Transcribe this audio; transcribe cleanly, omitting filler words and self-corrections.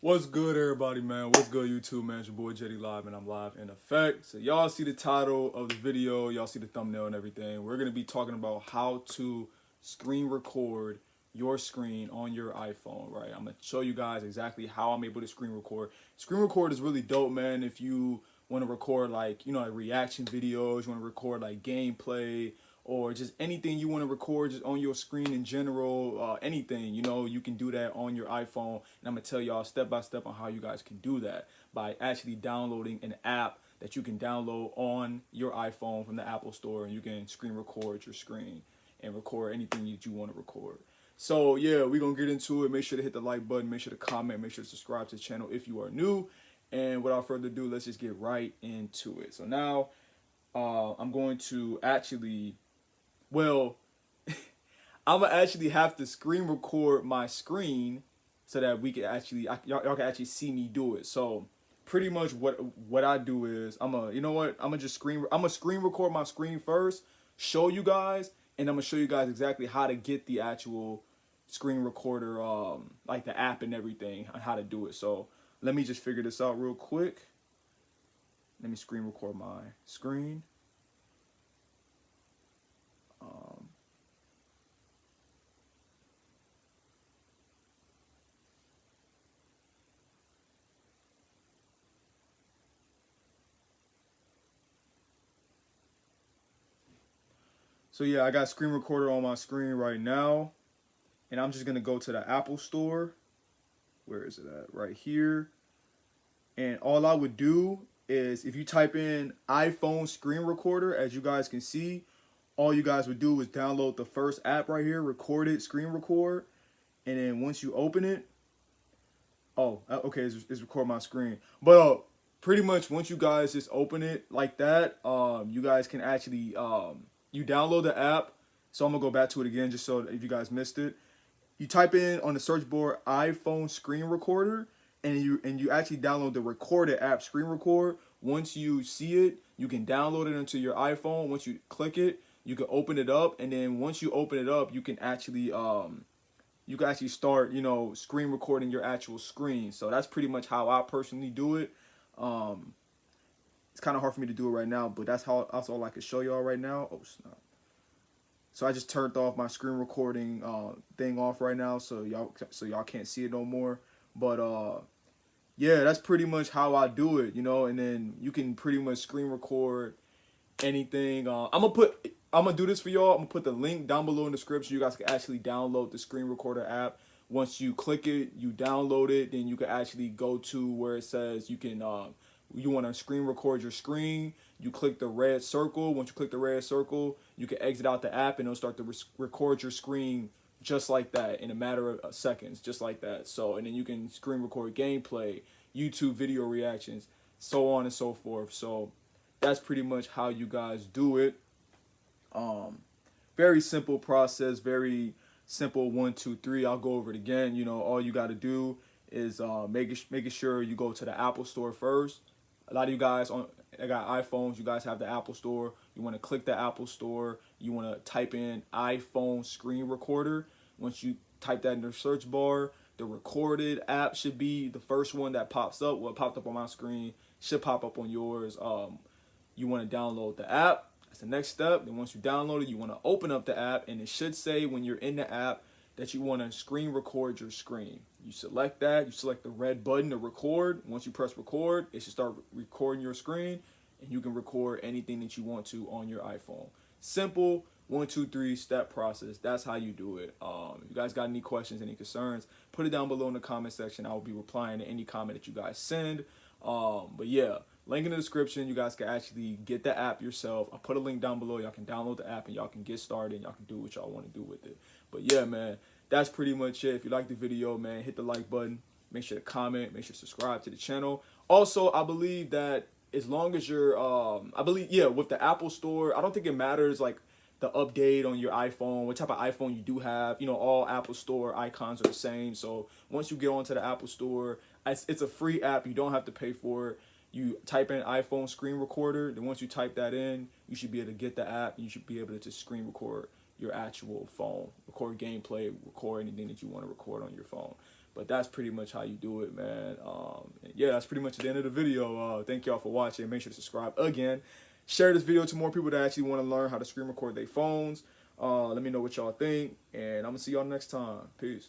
What's good, everybody, man? What's good, YouTube, man? It's your boy Jetty Live, and I'm live in effect. So y'all see the title of the video, y'all see the thumbnail and everything. We're gonna be talking about how to screen record your screen on your iPhone, right? I'm gonna show you guys exactly how I'm able to screen record. Screen record is really dope, man. If you want to record like like reaction videos, you want to record like gameplay, or just anything you want to record just on your screen in general, anything, you can do that on your iPhone. And I'm going to tell y'all step by step on how you guys can do that by actually downloading an app that you can download on your iPhone from the Apple Store, and you can screen record your screen and record anything that you want to record. So yeah, we're going to get into it. Make sure to hit the like button, make sure to comment, make sure to subscribe to the channel if you are new. And without further ado, let's just get right into it. So now I'm going to actually well, I'm gonna actually have to screen record my screen so that we can actually y'all can actually see me do it. So pretty much what I do is I'm gonna screen record my screen first, show you guys, and I'm gonna show you guys exactly how to get the actual screen recorder, like the app and everything, on how to do it. So let me just figure this out real quick. Let me screen record my screen. So yeah, I got screen recorder on my screen right now, and I'm just gonna go to the Apple Store. Where is it at? Right here. And all I would do is, if you type in iPhone screen recorder, as you guys can see, all you guys would do is download the first app right here, record it, screen record, and then once you open it, okay, it's record my screen. But pretty much once you guys just open it like that, you guys can actually you download the app. So I'm gonna go back to it again just so if you guys missed it. You type in on the search bar iPhone screen recorder, and you actually download the recorded app, screen record. Once you see it, you can download it into your iPhone. Once you click it, you can open it up, and then once you open it up, you can actually start screen recording your actual screen. So that's pretty much how I personally do it. It's kind of hard for me to do it right now, but that's all I can show y'all right now. Oh snap. So I just turned off my screen recording thing off right now, so y'all can't see it no more. But yeah, that's pretty much how I do it, and then you can pretty much screen record anything. I'm gonna do this for y'all. I'm gonna put the link down below in the description. You guys can actually download the screen recorder app. Once you click it, you download it, then you can actually go to where it says you want to screen record your screen. You click the red circle. Once you click the red circle, you can exit out the app, and it'll start to record your screen just like that in a matter of seconds, just like that. So, and then you can screen record gameplay, YouTube video reactions, so on and so forth. So that's pretty much how you guys do it. Very simple process, very simple 1, 2, 3. I'll go over it again. All you got to do is making sure you go to the Apple Store first. A lot of you guys I got iPhones, you guys have the Apple Store. You want to click the Apple Store. You want to type in iPhone screen recorder. Once you type that in the search bar, the recorded app should be the first one that pops up. What popped up on my screen should pop up on yours. You want to download the app. That's the next step. Then once you download it, you want to open up the app, and it should say when you're in the app that you want to screen record your screen. You select that. You select the red button to record. Once you press record, it should start recording your screen, and you can record anything that you want to on your iPhone. Simple 1, 2, 3 step process. That's how you do it. If you guys got any questions, any concerns, put it down below in the comment section. I will be replying to any comment that you guys send. But yeah, link in the description. You guys can actually get the app yourself. I'll put a link down below. Y'all can download the app, and y'all can get started, and y'all can do what y'all want to do with it. But yeah, man, that's pretty much it. If you like the video, man, hit the like button. Make sure to comment. Make sure to subscribe to the channel. Also, I believe that as long as you're, with the Apple Store, I don't think it matters like the update on your iPhone, what type of iPhone you do have. All Apple Store icons are the same. So once you get onto the Apple Store, it's a free app. You don't have to pay for it. You type in iPhone screen recorder. Then once you type that in, you should be able to get the app. And you should be able to just screen record your actual phone, record gameplay, record anything that you want to record on your phone. But that's pretty much how you do it, man. Yeah, that's pretty much the end of the video. Thank y'all for watching. Make sure to subscribe again. Share this video to more people that actually want to learn how to screen record their phones. Let me know what y'all think, and I'm gonna see y'all next time. Peace.